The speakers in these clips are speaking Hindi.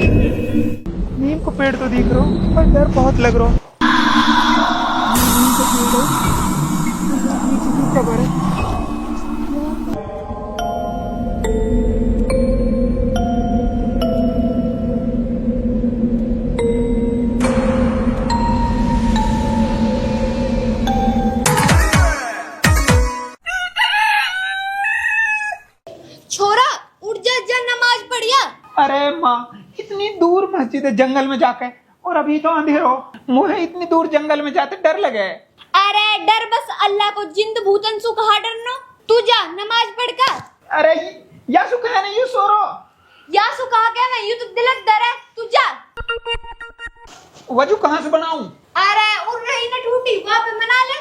नीम को पेड़ तो दिख रहा हूँ पर डर बहुत लग रहा है। नीम का पेड़ है, नीचे की कब्र है। छोरा उठ जा, जा नमाज पढ़िया। अरे माँ, इतनी दूर मस्जिद है जंगल में जाके, और अभी तो अंधेर हो। मुझे इतनी दूर जंगल में जाते डर लगे। अरे डर बस अल्लाह को, जिंद भूतन सु कहा डरनो। तू जा नमाज पढ़ का। अरे या सु कहा नहीं, यू सो रो। या सु कहा क्या, मैं यू तो दिलक दर है। तू जा। वजू कहाँ से बनाऊं? अरे उड़ रही ना टूटी, वहां पे मना ले।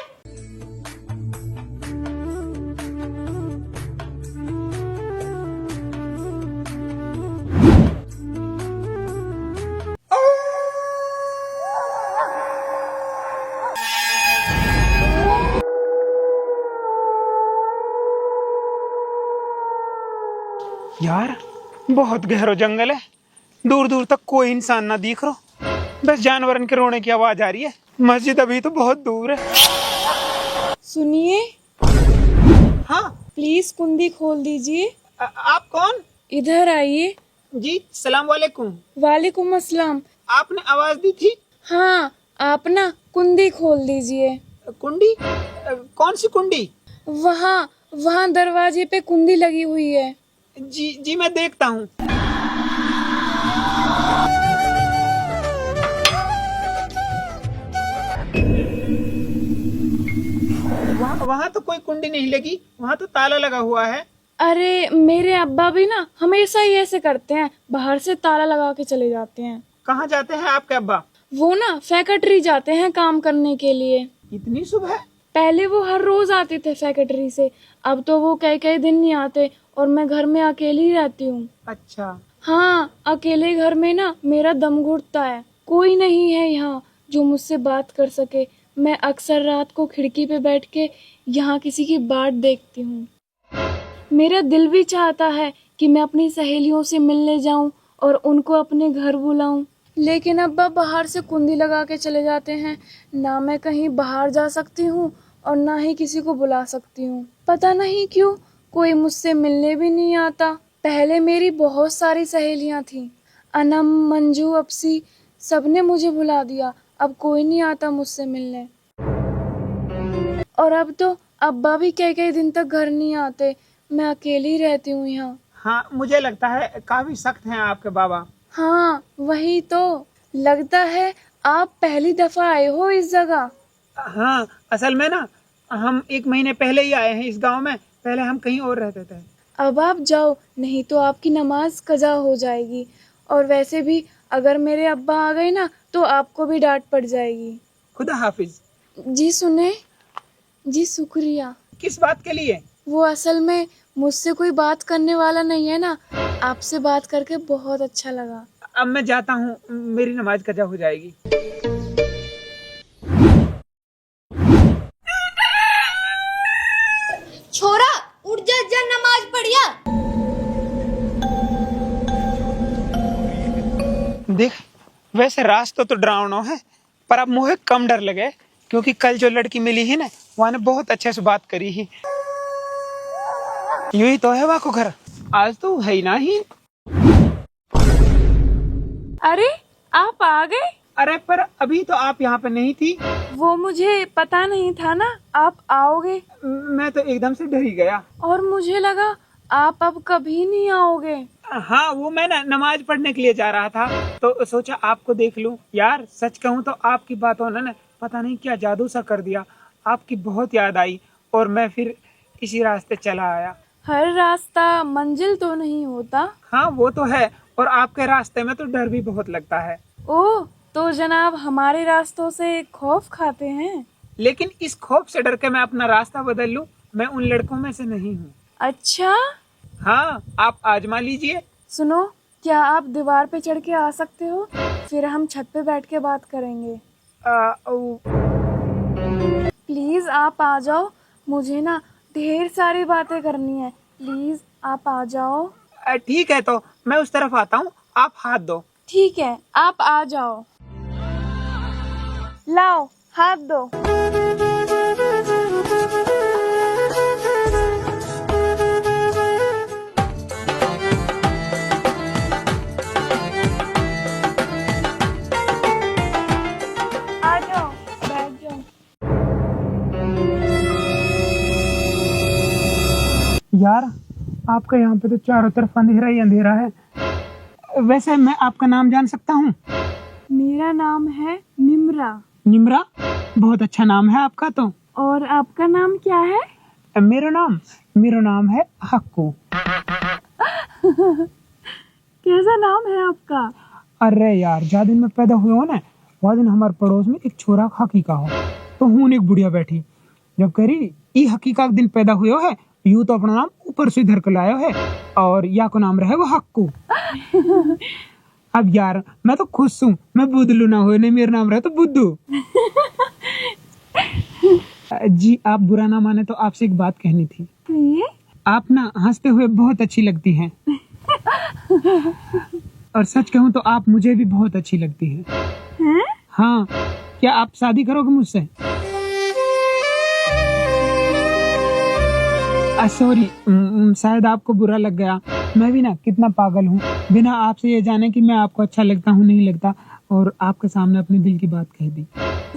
यार बहुत गहरा जंगल है, दूर दूर तक कोई इंसान ना दिख रहा, बस जानवरन के रोने की आवाज आ रही है। मस्जिद अभी तो बहुत दूर है। सुनिए, हाँ प्लीज कुंडी खोल दीजिए। आप कौन? इधर आइए। जी सलाम वालेकुम। वालेकुम अस्सलाम। आपने आवाज दी थी। हाँ, आप ना कुंडी खोल दीजिए। कुंडी? कौन सी कुंडी? वहाँ वहाँ दरवाजे पे कुंडी लगी हुई है। जी जी मैं देखता हूँ। वहाँ तो कोई कुंडी नहीं लगी, वहाँ तो ताला लगा हुआ है। अरे मेरे अब्बा भी ना हमेशा ही ऐसे करते हैं, बाहर से ताला लगा के चले जाते हैं। कहाँ जाते हैं आपके अब्बा? वो ना फैक्ट्री जाते हैं काम करने के लिए। इतनी सुबह? पहले वो हर रोज आते थे फैक्ट्री से, अब तो वो कई कई दिन नहीं आते और मैं घर में अकेली ही रहती हूँ। अच्छा। हाँ, अकेले घर में ना मेरा दम घुटता है। कोई नहीं है यहाँ जो मुझसे बात कर सके। मैं अक्सर रात को खिड़की पे बैठ के यहाँ किसी की बाट देखती हूँ। मेरा दिल भी चाहता है कि मैं अपनी सहेलियों से मिलने जाऊं और उनको अपने घर बुलाऊं, लेकिन अब्बा बाहर से कुंडी लगा के चले जाते हैं। ना मैं कहीं बाहर जा सकती हूँ और ना ही किसी को बुला सकती हूँ। पता नहीं क्यों कोई मुझसे मिलने भी नहीं आता। पहले मेरी बहुत सारी सहेलियाँ थीं, अनम, मंजू, अपसी, सबने मुझे भुला दिया। अब कोई नहीं आता मुझसे मिलने। और अब तो अब्बा भी कई कई दिन तक घर नहीं आते। मैं अकेली रहती हूँ यहाँ। हाँ मुझे लगता है काफी सख्त हैं आपके बाबा। हाँ वही तो। लगता है आप पहली दफा आए हो इस जगह। हाँ असल में ना हम 1 महीने पहले ही आए हैं इस गांव में, पहले हम कहीं और रहते थे। अब आप जाओ, नहीं तो आपकी नमाज कजा हो जाएगी। और वैसे भी अगर मेरे अब्बा आ गए ना तो आपको भी डांट पड़ जाएगी। खुदा हाफिज। जी सुने। जी शुक्रिया। किस बात के लिए? वो असल में मुझसे कोई बात करने वाला नहीं है ना, आपसे बात करके बहुत अच्छा लगा। अब मैं जाता हूँ, मेरी नमाज कजा हो जाएगी। छोरा उठ जा, जा नमाज पढ़िया। देख वैसे रास्ता तो डरावना है, पर अब मुझे कम डर लगे क्योंकि कल जो लड़की मिली है ना वहाँ ने बहुत अच्छे से बात करी ही। यही तो है वाको घर, आज तो है ही ना ही। अरे आप आ गए? अरे पर अभी तो आप यहाँ पे नहीं थी। वो मुझे पता नहीं था ना आप आओगे, मैं तो एकदम से डर ही गया। और मुझे लगा आप अब कभी नहीं आओगे। हाँ वो मैं ना नमाज पढ़ने के लिए जा रहा था तो सोचा आपको देख लूं। यार सच कहूँ तो आपकी बातों ने ना पता नहीं क्या जादू सा कर दिया। आपकी बहुत याद आई और मैं फिर इसी रास्ते चला आया। हर रास्ता मंजिल तो नहीं होता। हाँ वो तो है, और आपके रास्ते में तो डर भी बहुत लगता है। ओह, तो जनाब हमारे रास्तों से खौफ खाते हैं? लेकिन इस खौफ से डर के मैं अपना रास्ता बदल लूं, मैं उन लड़कों में से नहीं हूँ। अच्छा, हाँ आप आजमा लीजिए। सुनो, क्या आप दीवार पे चढ़ के आ सकते हो? फिर हम छत पे बैठ के बात करेंगे। प्लीज आप आ जाओ, मुझे ना ढेर सारी बातें करनी है। प्लीज आप आ जाओ। ठीक है तो मैं उस तरफ आता हूँ, आप हाथ दो। ठीक है, आप आ जाओ। लाओ, हाथ दो। आ जाओ, बैठ जाओ। यार आपका यहाँ पे तो चारों तरफ अंधेरा ही अंधेरा है। वैसे मैं आपका नाम जान सकता हूँ? मेरा नाम है निम्रा। निम्रा, बहुत अच्छा नाम है आपका तो। और आपका नाम क्या है? मेरा नाम है हक्कू। कैसा नाम है आपका? अरे यार, जा दिन में पैदा हुए हो ना, वह दिन हमारे पड़ोस में एक छोरा हकीका हो, तो हूँ एक बुढ़िया बैठी, जब कह रही ई हकीका के दिन पैदा हुए है, यूं तो अपना नाम ऊपर से इधर को लायो है, और या को नाम रहे वो हक्कू। अब यार मैं तो खुश हूँ, मैं बुदलू ना हुए, नहीं मेरा नाम रहे तो बुद्धू। जी आप बुरा ना माने तो आपसे एक बात कहनी थी। कहिए। आप ना हंसते हुए बहुत अच्छी लगती हैं। और सच कहूँ तो आप मुझे भी बहुत अच्छी लगती हैं। हैं? हाँ, क्या आप शादी करोगे मुझसे? सॉरी, शायद आपको बुरा लग गया। मैं भी ना कितना पागल हूँ, बिना आपसे ये जाने कि मैं आपको अच्छा लगता हूँ नहीं लगता, और आपके सामने अपने दिल की बात कह दी।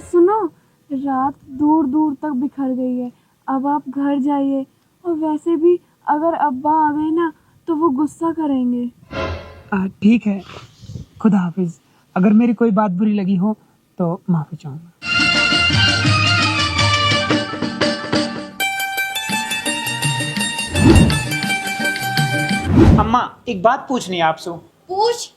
सुनो, रात दूर दूर तक बिखर गई है, अब आप घर जाइए। और वैसे भी अगर अब्बा आ गए ना तो वो गुस्सा करेंगे। ठीक है, खुदा हाफिज। अगर मेरी कोई बात बुरी लगी हो तो माफी चाहूँगा। अम्मा एक बात पूछनी है आपसे। पूछ।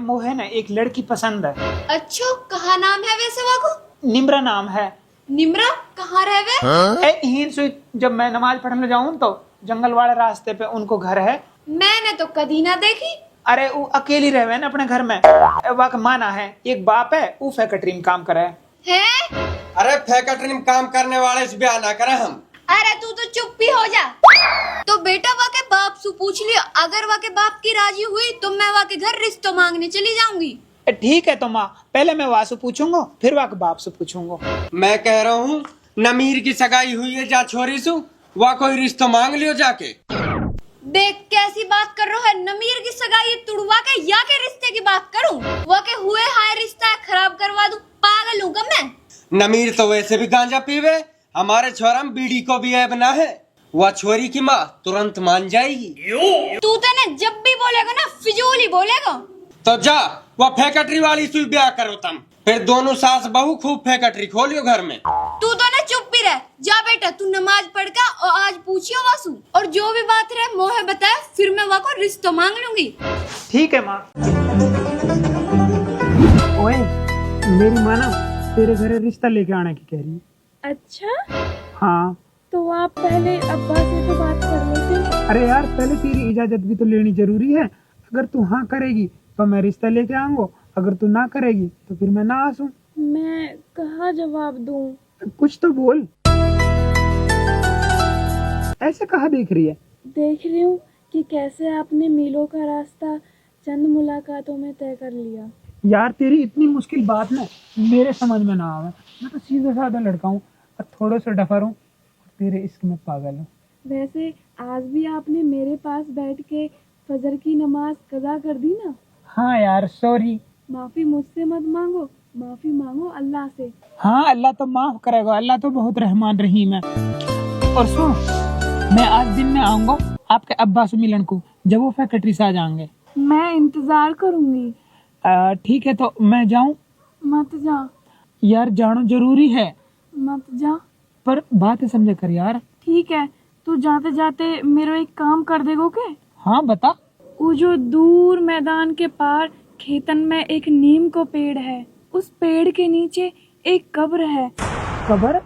मुझे ना एक लड़की पसंद है। अच्छा, कहाँ नाम है वैसे वाको? निम्रा नाम है। निम्रा कहाँ रहे? यहीं से जब मैं नमाज पढ़ने जाऊँ तो जंगल वाले रास्ते पे उनको घर है। मैंने तो कदी ना देखी। अरे वो अकेली रहे ना अपने घर में। वाक माना है, एक बाप है वो फैक्ट्री में काम करे है। अरे फैक्ट्री में काम करने वाले से ब्याह ना करें हम। अरे तू तो चुप ही हो जा। तो बेटा वाके बाप से पूछ लियो, अगर वाके बाप की राजी हुई तो मैं वाके घर रिश्तों मांगने चली जाऊंगी। ठीक है तो माँ, पहले मैं वासु पूछूंगा फिर वाके बाप से पूछूंगा। मैं कह रहा हूँ नमीर की सगाई हुई है जा छोरी सु, वह कोई रिश्ता मांग लियो जाके। देख कैसी बात कर रहा है, नमीर की सगाई तुड़वा के या के रिश्ते की बात करूं? वाके हुए हाय रिश्ता खराब करवा दूं? पागल हूँ क्या मैं? नमीर तो वैसे भी गांजा पीवे, हमारे छोरा में बीड़ी को भी ऐब ना है, वह छोरी की माँ तुरंत मान जाएगी। तू तो ना जब भी बोलेगा ना फिजूल ही बोलेगा। तो जा वह फैक्ट्री वाली से ब्याह करो तुम, फिर दोनों सास बहू खूब फैक्ट्री खोलियो घर में। तू तो ना चुप भी रह। जा बेटा तू नमाज पढ़ का और आज पूछियो वासु, और जो भी बात रहे मोहे बताए, फिर मैं वहाँ को रिश्ता मांग लूंगी। ठीक है माँ। ओए, मेरी माँ ना तेरे घर रिश्ता लेके आने की कह रही है। अच्छा, हाँ। तो आप पहले अब्बा से तो बात कर लेते। अरे यार, पहले तेरी इजाजत भी तो लेनी जरूरी है। अगर तू हाँ करेगी तो मैं रिश्ता लेके आऊंगा, अगर तू ना करेगी तो फिर मैं ना आसूं। मैं कहाँ जवाब दूं? कुछ तो बोल। ऐसे कहाँ देख रही है? देख रही हूँ कि कैसे आपने मीलों का रास्ता चंद मुलाकातों में तय कर लिया। यार तेरी इतनी मुश्किल बात ना मेरे समझ में ना आवे। मैं तो सीधा साधा लड़का हूँ और थोड़ा सा डफर हूँ, तेरे इश्क में पागल हूँ। वैसे आज भी आपने मेरे पास बैठ के फजर की नमाज कज़ा कर दी ना। हाँ यार सॉरी। माफी मुझसे मत मांगो, माफी मांगो अल्लाह से। हाँ, अल्लाह तो माफ करेगा, अल्लाह तो बहुत रहमान रहीम है। और सुन, मैं आज दिन में आऊंगा आपके अब्बा से मिलन को, जब वो फैक्ट्री से आ जाएंगे। मैं इंतजार करूंगी। ठीक है, तो मैं जाऊं? मत जा। यार जाना जरूरी है। मत जा। पर बात समझे कर यार। ठीक है, तू जाते जाते मेरा एक काम कर देगो के? हाँ बता। वो जो दूर मैदान के पार खेतन में एक नीम को पेड़ है, उस पेड़ के नीचे एक कब्र है। कब्र?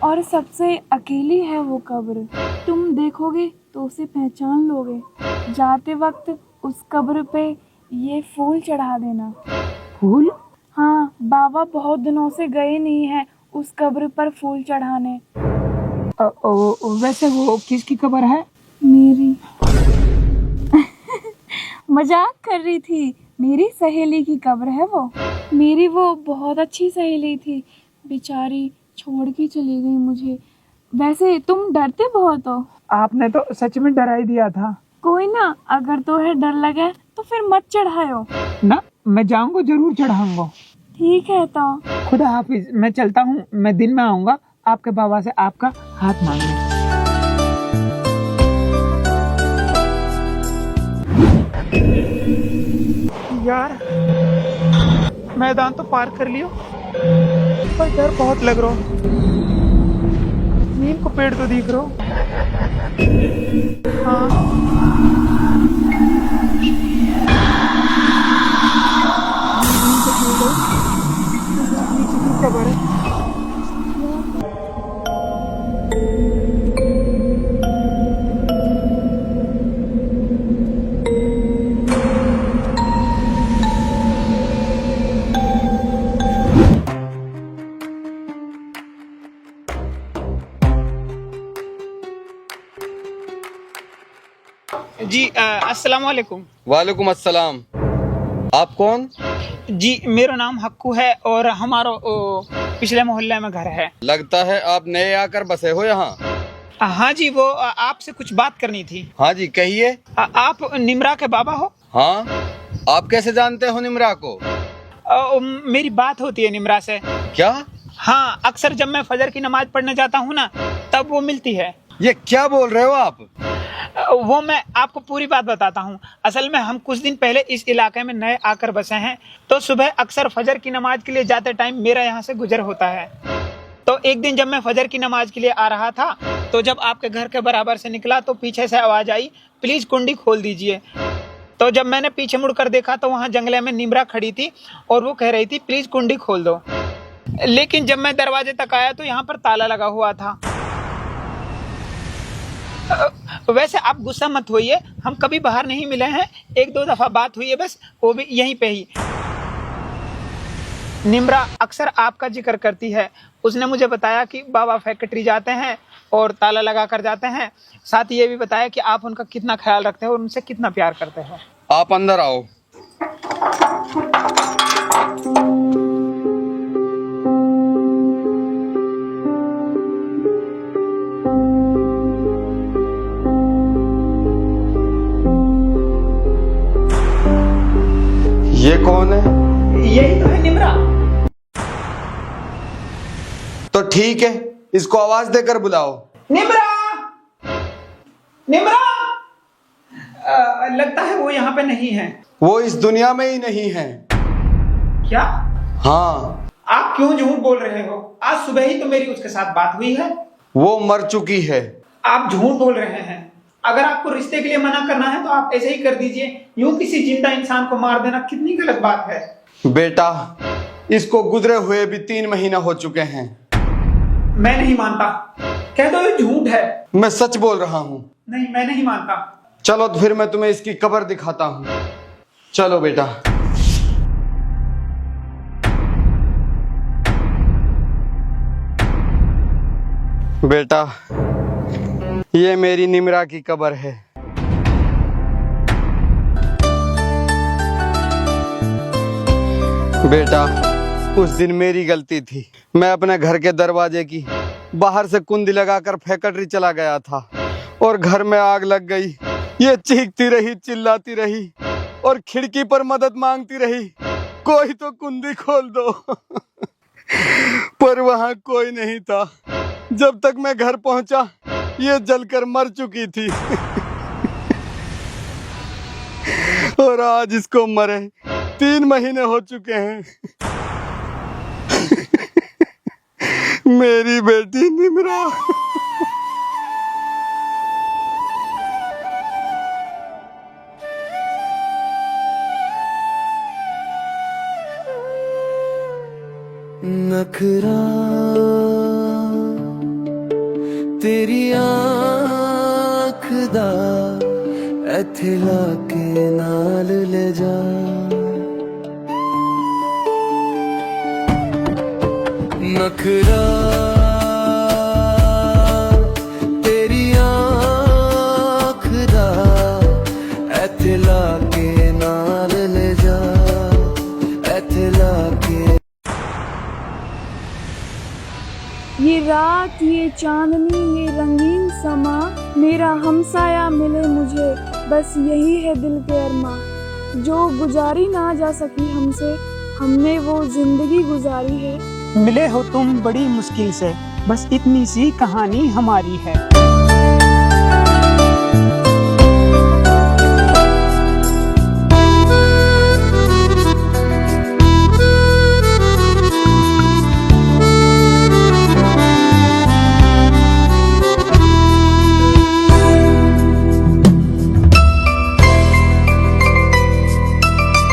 और सबसे अकेली है वो कब्र। तुम देखोगे तो उसे पहचान लोगे। जाते वक्त उस कब्र पे ये फूल चढ़ा देना। फूल? हाँ, बाबा बहुत दिनों से गए नहीं है उस कब्र पर फूल चढ़ाने। वैसे वो किसकी कब्र है? मेरी। मजाक कर रही थी, मेरी सहेली की कब्र है वो। मेरी वो बहुत अच्छी सहेली थी, बेचारी छोड़ के चली गई मुझे। वैसे तुम डरते बहुत हो। आपने तो सच में डरा ही दिया था। कोई ना, अगर तुम्हें डर लगे तो फिर मत चढ़ायो। ना, मैं जाऊंगा, जरूर चढ़ाऊंगा। ठीक है तो खुदा हाफिज, मैं चलता हूँ। मैं दिन में आऊंगा आपके बाबा से आपका हाथ मांगने। यार, मैदान तो पार कर लियो, पर डर बहुत लग रहा। नीम को पेड़ तो दिख रहा। हाँ, खबर है। जी अस्सलाम वालेकुम। वालेकुम अस्सलाम। आप कौन? जी, मेरा नाम हक्कू है और हमारा पिछले मोहल्ले में घर है। लगता है आप नए आकर बसे हो यहाँ। हाँ जी, वो आपसे कुछ बात करनी थी। हाँ जी, कहिए। आप निमरा के बाबा हो? हाँ, आप कैसे जानते हो निमरा को? मेरी बात होती है निमरा से। क्या? हाँ, अक्सर जब मैं फजर की नमाज पढ़ने जाता हूँ ना, तब वो मिलती है। ये क्या बोल रहे हो आप? वो मैं आपको पूरी बात बताता हूँ। असल में हम कुछ दिन पहले इस इलाके में नए आकर बसे हैं, तो सुबह अक्सर फजर की नमाज के लिए जाते टाइम मेरा यहाँ से गुजर होता है। तो एक दिन जब मैं फजर की नमाज के लिए आ रहा था, तो जब आपके घर के बराबर से निकला तो पीछे से आवाज आई, प्लीज कुंडी खोल दीजिए। तो जब मैंने पीछे मुड़कर देखा तो वहाँ जंगले में निमरा खड़ी थी और वो कह रही थी प्लीज कुंडी खोल दो। लेकिन जब मैं दरवाजे तक आया तो यहाँ पर ताला लगा हुआ था। वैसे आप गुस्सा मत होइए, हम कभी बाहर नहीं मिले हैं, एक दो दफा बात हुई है बस, वो भी यहीं पे ही। निमरा अक्सर आपका जिक्र करती है। उसने मुझे बताया कि बाबा फैक्ट्री जाते हैं और ताला लगा कर जाते हैं। साथ ही ये भी बताया कि आप उनका कितना ख्याल रखते हैं और उनसे कितना प्यार करते हैं। आप अंदर आओ। ये कौन है? यही तो है निमरा। तो ठीक है, इसको आवाज देकर बुलाओ। निमरा, निमरा। लगता है वो यहाँ पे नहीं है। वो इस दुनिया में ही नहीं है। क्या? हाँ। आप क्यों झूठ बोल रहे हो? आज सुबह ही तो मेरी उसके साथ बात हुई है। वो मर चुकी है। आप झूठ बोल रहे हैं। अगर आपको रिश्ते के लिए मना करना है तो आप ऐसे ही कर दीजिए। यूं किसी जिंदा इंसान को मार देना कितनी गलत बात है। बेटा, इसको गुजरे हुए भी 3 महीने हो चुके हैं। मैं नहीं मानता। कह दो ये झूठ है। मैं सच बोल रहा हूँ। नहीं, मैं नहीं मानता। चलो तो फिर मैं तुम्हें इसकी कब्र दिखाता हूँ। चलो बेटा। बेटा, ये मेरी निमरा की कब्र है। बेटा, उस दिन मेरी गलती थी। मैं अपने घर के दरवाजे की बाहर से कुंडी लगाकर फैक्ट्री चला गया था और घर में आग लग गई। ये चीखती रही, चिल्लाती रही और खिड़की पर मदद मांगती रही, कोई तो कुंडी खोल दो। पर वहां कोई नहीं था। जब तक मैं घर पहुंचा, ये जलकर मर चुकी थी। और आज इसको मरे 3 महीने हो चुके हैं। मेरी बेटी निमरा। नखरा तेरी आँख दा इत्थे लाके नाल ले जा। नखरा तेरी आँख दा इत्थे लाके नाल ले जा। ये रात, ये चांदनी, ये रंगीन समा, मेरा हमसाया मिले मुझे, बस यही है दिल के अरमा। जो गुजारी ना जा सकी हमसे, हमने वो जिंदगी गुजारी है। मिले हो तुम बड़ी मुश्किल से, बस इतनी सी कहानी हमारी है।